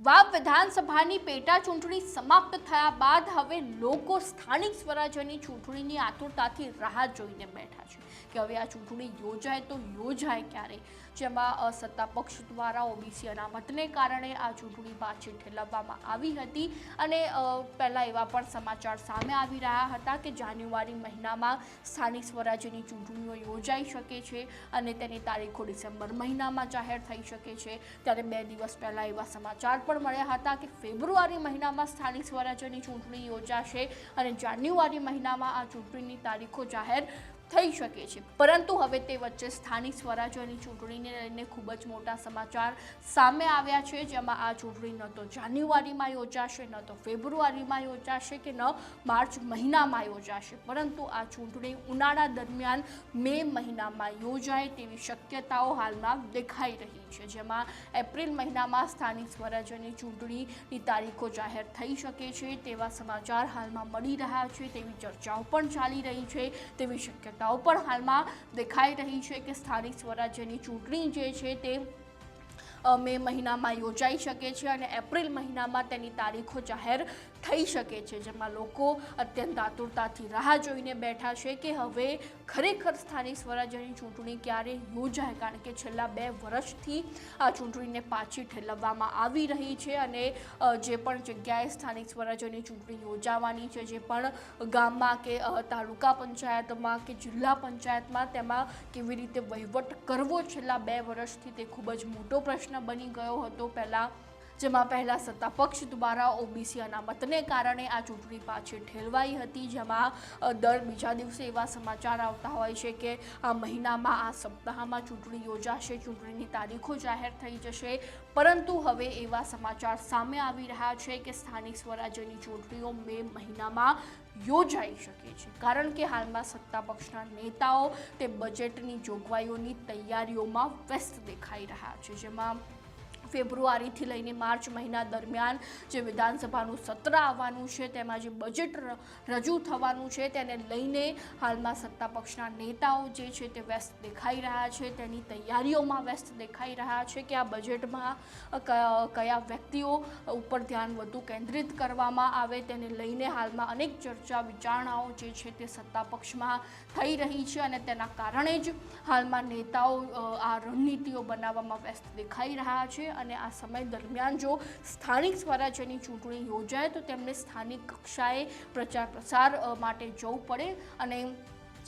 વાવ વિધાનસભાની પેટા ચૂંટણી સમાપ્ત થયા બાદ હવે લોકો સ્થાનિક સ્વરાજ્યની ચૂંટણીની આતુરતાથી રાહ જોઈને બેઠા છે કે હવે આ ચૂંટણી યોજાય તો યોજાય ક્યારે, જેમાં સત્તા પક્ષ દ્વારા ઓબીસી અનામતને કારણે આ ચૂંટણી પાછી ઠેલવવામાં આવી હતી અને પહેલાં એવા પણ સમાચાર સામે આવી રહ્યા હતા કે જાન્યુઆરી મહિનામાં સ્થાનિક સ્વરાજ્યની ચૂંટણીઓ યોજાઈ શકે છે અને તેની તારીખો ડિસેમ્બર મહિનામાં જાહેર થઈ શકે છે। ત્યારે 2 દિવસ પહેલાં એવા સમાચાર પણ મળ્યા હતા કે ફેબ્રુઆરી મહિનામાં સ્થાનિક સ્વરાજ્યની ચૂંટણી યોજાશે અને જાન્યુઆરી મહિનામાં આ ચૂંટણીની તારીખો જાહેર થઈ શકે છે। પરંતુ હવે તે વચ્ચે સ્થાનિક સ્વરાજ્યની ચૂંટણીને લઈને ખૂબ જ મોટા સમાચાર સામે આવ્યા છે, જેમાં આ ચૂંટણી ન તો જાન્યુઆરીમાં યોજાશે, ન તો ફેબ્રુઆરીમાં યોજાશે કે ન માર્ચ મહિનામાં યોજાશે, પરંતુ આ ચૂંટણી ઉનાળા દરમિયાન મે મહિનામાં યોજાય તેવી શક્યતાઓ હાલમાં દેખાઈ રહી છે, જેમાં એપ્રિલ મહિનામાં સ્થાનિક સ્વરાજ્યની ચૂંટણીની તારીખો જાહેર થઈ શકે છે તેવા સમાચાર હાલમાં મળી રહ્યા છે, તેવી ચર્ચાઓ પણ ચાલી રહી છે, તેવી શક્યતા પણ હાલમાં દેખાઈ રહી છે કે સ્થાનિક સ્વરાજ્યની ચૂંટણી જે છે તે મે મહિનામાં યોજાઈ શકે છે અને એપ્રિલ મહિનામાં તેની તારીખો જાહેર થઈ શકે છે, જેમાં લોકો અત્યંત આતુરતાથી રાહ જોઈને બેઠા છે કે હવે ખરેખર સ્થાનિક સ્વરાજ્યની ચૂંટણી ક્યારે યોજાય, કારણ કે છેલ્લા 2 વર્ષથી આ ચૂંટણીને પાછી ઠેલવવામાં આવી રહી છે અને જે પણ જગ્યાએ સ્થાનિક સ્વરાજ્યની ચૂંટણી યોજાવાની છે, જે પણ ગામમાં કે તાલુકા પંચાયતમાં કે જિલ્લા પંચાયતમાં તેમાં કેવી રીતે વહીવટ કરવો છેલ્લા 2 વર્ષથી તે ખૂબ જ મોટો પ્રશ્ન બની ગયો હતો। જેમાં પહેલા સત્તા પક્ષ દ્વારા ઓબીસી અનામતને કારણે આ ચૂંટણી પાછી ઠેલવાઈ હતી, જેમાં દર બીજા દિવસે એવા સમાચાર આવતા હોય છે કે આ મહિનામાં આ સપ્તાહમાં ચૂંટણી યોજાશે, ચૂંટણીની તારીખો જાહેર થઈ જશે, પરંતુ હવે એવા સમાચાર સામે આવી રહ્યા છે કે સ્થાનિક સ્વરાજ્યની ચૂંટણીઓ મે મહિનામાં યોજાઈ શકે છે, કારણ કે હાલમાં સત્તા પક્ષના નેતાઓ તે બજેટની જોગવાઈઓની તૈયારીઓમાં વ્યસ્ત દેખાઈ રહ્યા છે, જેમાં ફેબ્રુઆરીથી લઈને માર્ચ મહિના દરમિયાન જે વિધાનસભાનું સત્ર આવવાનું છે તેમાં જે બજેટ રજૂ થવાનું છે તેને લઈને હાલમાં સત્તા પક્ષના નેતાઓ જે છે તે વ્યસ્ત દેખાઈ રહ્યા છે, તેની તૈયારીઓમાં વ્યસ્ત દેખાઈ રહ્યા છે કે આ બજેટમાં કયા વ્યક્તિઓ ઉપર ધ્યાન વધુ કેન્દ્રિત કરવામાં આવે તેને લઈને હાલમાં અનેક ચર્ચા વિચારણાઓ જે છે તે સત્તા પક્ષમાં થઈ રહી છે અને તેના કારણે જ હાલમાં નેતાઓ આ રણનીતિઓ બનાવવામાં વ્યસ્ત દેખાઈ રહ્યા છે અને આ સમય દરમિયાન જો સ્થાનિક સ્વરાજ્યની ચૂંટણી યોજાય તો તેમને સ્થાનિક કક્ષાએ પ્રચાર પ્રસાર માટે જવું પડે અને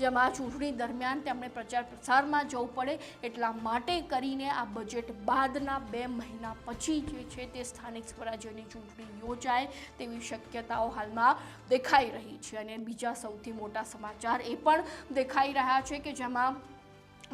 જેમાં ચૂંટણી દરમિયાન તેમણે પ્રચાર પ્રસારમાં જવું પડે, એટલા માટે કરીને આ બજેટ બાદના 2 મહિના પછી જે છે તે સ્થાનિક સ્વરાજ્યની ચૂંટણી યોજાય તેવી શક્યતાઓ હાલમાં દેખાઈ રહી છે। અને બીજા સૌથી મોટા સમાચાર એ પણ દેખાઈ રહ્યા છે કે જેમાં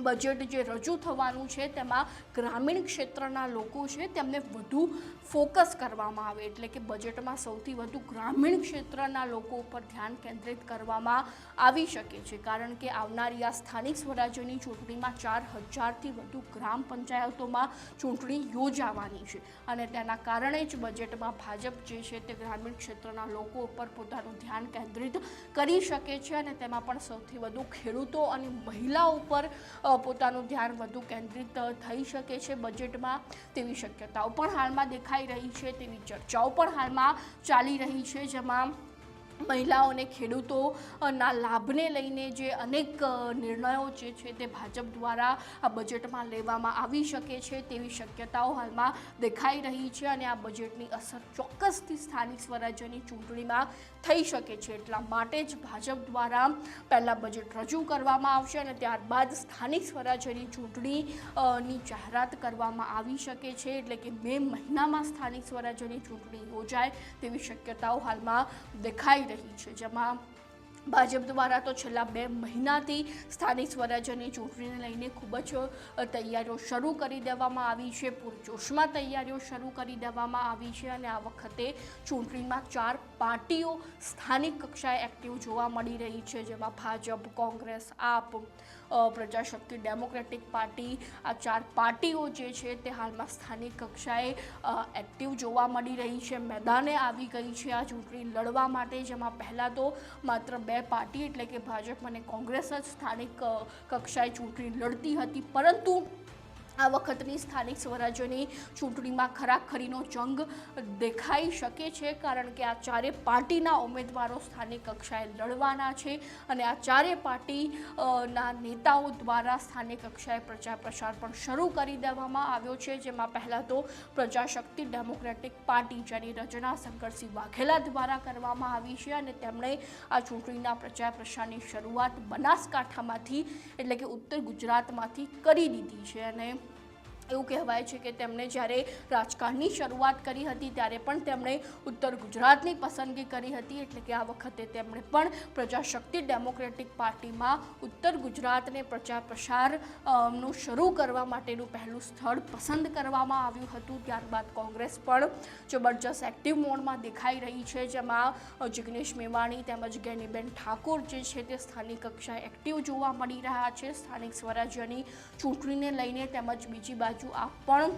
બજેટ જે રજૂ થવાનું છે તેમાં ગ્રામીણ ક્ષેત્રના લોકો છે તેમને વધુ ફોકસ કરવામાં આવે, એટલે કે બજેટમાં સૌથી વધુ ગ્રામીણ ક્ષેત્રના લોકો ઉપર ધ્યાન કેન્દ્રિત કરવામાં આવી શકે છે, કારણ કે આવનારી આ સ્થાનિક સ્વરાજ્યની ચૂંટણીમાં 4000થી વધુ ગ્રામ પંચાયતોમાં ચૂંટણી યોજાવાની છે અને તેના કારણે જ બજેટમાં ભાજપ જે છે તે ગ્રામીણ ક્ષેત્રના લોકો ઉપર પોતાનું ધ્યાન કેન્દ્રિત કરી શકે છે અને તેમાં પણ સૌથી વધુ ખેડૂતો અને મહિલાઓ ઉપર પોતાનું ધ્યાન વધુ કેન્દ્રિત થઈ શકે છે બજેટમાં તેવી શક્યતાઓ પણ હાલમાં દેખાઈ રહી છે, તેવી ચર્ચાઓ પણ હાલમાં ચાલી રહી છે, જેમાં મહિલાઓને ખેડૂતોના લાભને લઈને જે અનેક નિર્ણયો જે છે તે ભાજપ દ્વારા આ બજેટમાં લેવામાં આવી શકે છે તેવી શક્યતાઓ હાલમાં દેખાઈ રહી છે અને આ બજેટની અસર ચોક્કસથી સ્થાનિક સ્વરાજ્યની ચૂંટણીમાં થઈ શકે છે, એટલા માટે જ ભાજપ દ્વારા પહેલાં બજેટ રજૂ કરવામાં આવશે અને ત્યારબાદ સ્થાનિક સ્વરાજ્યની ચૂંટણીની જાહેરાત કરવામાં આવી શકે છે, એટલે કે મે મહિનામાં સ્થાનિક સ્વરાજ્યની ચૂંટણી યોજાય તેવી શક્યતાઓ હાલમાં દેખાઈ રહી છે, જેમાં ભાજપ દ્વારા તો છેલ્લા 2 મહિનાથી સ્થાનિક સ્વરાજ્યની ચૂંટણીને લઈને ખૂબ જ તૈયારીઓ શરૂ કરી દેવામાં આવી છે, પૂરજોશમાં તૈયારીઓ શરૂ કરી દેવામાં આવી છે અને આ વખતે ચૂંટણીમાં 4 પાર્ટીઓ સ્થાનિક કક્ષાએ એક્ટિવ જોવા મળી રહી છે, જેમાં ભાજપ, કોંગ્રેસ, આપ, પ્રજાશક્તિ ડેમોક્રેટિક પાર્ટી, આ 4 પાર્ટીઓ જે છે તે હાલમાં સ્થાનિક કક્ષાએ એક્ટિવ જોવા મળી રહી છે, મેદાને આવી ગઈ છે આ ચૂંટણી લડવા માટે, જેમાં પહેલાં તો માત્ર 2 પાર્ટી એટલે કે ભાજપ અને કોંગ્રેસ જ સ્થાનિક કક્ષાએ ચૂંટણી લડતી હતી, પરંતુ આ વખતની સ્થાનિક સ્વરાજ્યની ચૂંટણીમાં ખરાખરીનો જંગ દેખાઈ શકે છે, કારણ કે આ ચારે પાર્ટીના ઉમેદવારો સ્થાનિક કક્ષાએ લડવાના છે અને આ ચારે પાર્ટીના નેતાઓ દ્વારા સ્થાનિક કક્ષાએ પ્રચાર પ્રસાર પણ શરૂ કરી દેવામાં આવ્યો છે, જેમાં પહેલાં તો પ્રજાશક્તિ ડેમોક્રેટિક પાર્ટી જેની રચના શંકરસિંહ વાઘેલા દ્વારા કરવામાં આવી છે અને તેમણે આ ચૂંટણીના પ્રચાર પ્રસારની શરૂઆત બનાસકાંઠામાંથી એટલે કે ઉત્તર ગુજરાતમાંથી કરી દીધી છે અને એવું કહેવાય છે કે તેમણે જ્યારે રાજકારણની શરૂઆત કરી હતી ત્યારે પણ તેમણે ઉત્તર ગુજરાતની પસંદગી કરી હતી, એટલે કે આ વખતે તેમણે પણ પ્રજાશક્તિ ડેમોક્રેટિક પાર્ટીમાં ઉત્તર ગુજરાતને પ્રચાર પ્રસારનું શરૂ કરવા માટેનું પહેલું સ્થળ પસંદ કરવામાં આવ્યું હતું. ત્યારબાદ કોંગ્રેસ પણ જબરજસ્ત એક્ટિવ મોડમાં દેખાઈ રહી છે, જેમાં જિગ્નેશ મેવાણી તેમજ ગેનીબેન ઠાકોર જે છે તે સ્થાનિક કક્ષાએ એક્ટિવ જોવા મળી રહ્યા છે સ્થાનિક સ્વરાજ્યની ચૂંટણીને લઈને. તેમજ બીજી બાજુ આ પણ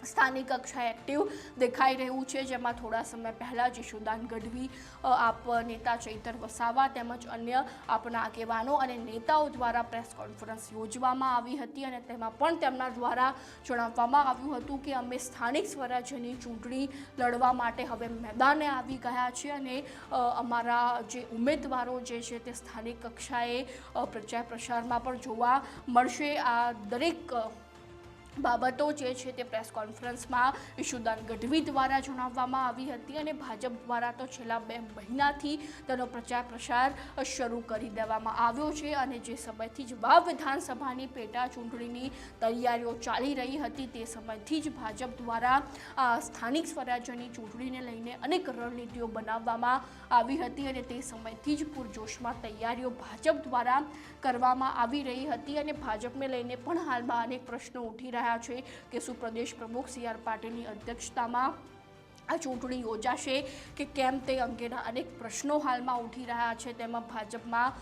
સ્થાનિક કક્ષાએ એક્ટિવ દેખાઈ રહ્યું છે, જેમાં થોડા સમય પહેલાં યશુદાન ગઢવી, આપ નેતા ચૈતર વસાવા તેમજ અન્ય આપના આગેવાનો અને નેતાઓ દ્વારા પ્રેસ કોન્ફરન્સ યોજવામાં આવી હતી અને તેમાં પણ તેમના દ્વારા જણાવવામાં આવ્યું હતું કે અમે સ્થાનિક સ્વરાજ્યની ચૂંટણી લડવા માટે હવે મેદાને આવી ગયા છે અને અમારા જે ઉમેદવારો જે છે તે સ્થાનિક કક્ષાએ પ્રચાર પ્રસારમાં પણ જોવા મળશે. આ દરેક બાબતો જે છે તે પ્રેસ કોન્ફરન્સમાં યશુદાન ગઢવી દ્વારા જણાવવામાં આવી હતી અને ભાજપ દ્વારા તો છેલ્લા 2 મહિનાથી તેનો પ્રચાર પ્રસાર શરૂ કરી દેવામાં આવ્યો છે અને જે સમયથી જ વાવ વિધાનસભાની પેટા ચૂંટણીની તૈયારીઓ ચાલી રહી હતી તે સમયથી જ ભાજપ દ્વારા સ્થાનિક સ્વરાજ્યની ચૂંટણીને લઈને અનેક રણનીતિઓ બનાવવામાં આવી હતી અને તે સમયથી જ પૂરજોશમાં તૈયારીઓ ભાજપ દ્વારા કરવામાં આવી રહી હતી અને ભાજપને લઈને પણ હાલમાં અનેક પ્રશ્નો ઉઠી રહ્યા છે કે શું પ્રદેશ પ્રમુખ સી.આર. પાટીલની અધ્યક્ષતામાં આ ચૂંટણી યોજાશે કે કેમ તે અંગેના અનેક પ્રશ્નો હાલમાં ઉઠી રહ્યા છે. તેમાં ભાજપમાં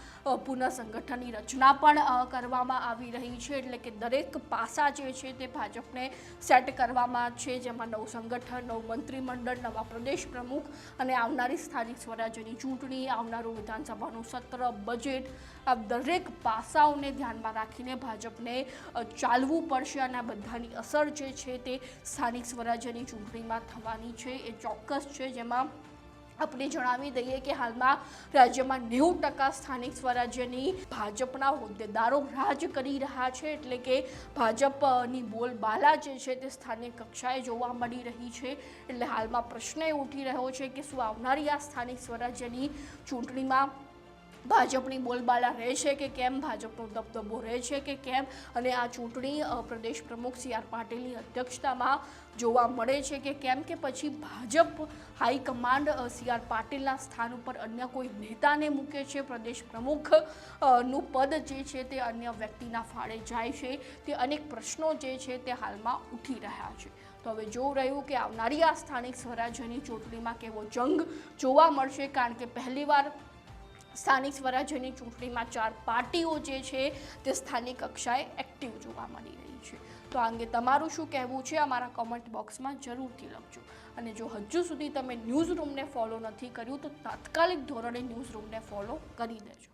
પુનઃસંગઠનની રચના પણ કરવામાં આવી રહી છે, એટલે કે દરેક પાસા જે છે તે ભાજપને સેટ કરવામાં છે, જેમાં નવું સંગઠન, નવું મંત્રીમંડળ, નવા પ્રદેશ પ્રમુખ અને આવનારી સ્થાનિક સ્વરાજ્યની ચૂંટણી, આવનારું વિધાનસભાનું સત્ર, બજેટ, આ દરેક પાસાઓને ધ્યાનમાં રાખીને ભાજપને ચાલવું પડશે અને આ બધાની અસર જે છે તે સ્થાનિક સ્વરાજ્યની ચૂંટણીમાં થવાની છે એ ચોક્કસ છે. જેમાં આપણે જણાવી દઈએ કે હાલમાં રાજ્યમાં 90% સ્થાનિક સ્વરાજ્યની ભાજપના હોદ્દેદારો રાજ કરી રહ્યા છે, એટલે કે ભાજપની બોલબાલા જે છે તે સ્થાનિક કક્ષાએ જોવા મળી રહી છે. એટલે હાલમાં પ્રશ્ન એ ઉઠી રહ્યો છે કે શું આવનારી આ સ્થાનિક સ્વરાજ્યની ચૂંટણીમાં ભાજપની બોલબાલા રહેશે કે કેમ, ભાજપનો દબદબો રહેશે કે કેમ અને આ ચૂંટણી પ્રદેશ પ્રમુખ સી.આર. પાટીલની અધ્યક્ષતામાં જોવા મળે છે કે કેમ, કે પછી ભાજપ હાઈકમાન્ડ સી.આર. પાટીલના સ્થાન ઉપર અન્ય કોઈ નેતાને મૂકે છે, પ્રદેશ પ્રમુખનું પદ જે છે તે અન્ય વ્યક્તિના ફાળે જાય છે. તે અનેક પ્રશ્નો જે છે તે હાલમાં ઉઠી રહ્યા છે. તો હવે જોવું રહ્યું કે આવનારી આ સ્થાનિક સ્વરાજ્યની ચૂંટણીમાં કેવો જંગ જોવા મળશે, કારણ કે પહેલીવાર સ્થાનિક સ્વરાજ્યની ચૂંટણીમાં 4 પાર્ટીઓ જે છે તે સ્થાનિક કક્ષાએ એક્ટિવ જોવા મળી રહી છે. તો આ અંગે તમારું શું કહેવું છે અમારા કોમેન્ટ બોક્સમાં જરૂરથી લખજો અને જો હજુ સુધી તમે ન્યૂઝ રૂમને ફોલો નથી કર્યું તો તાત્કાલિક ધોરણે ન્યૂઝ રૂમને ફોલો કરી દેજો.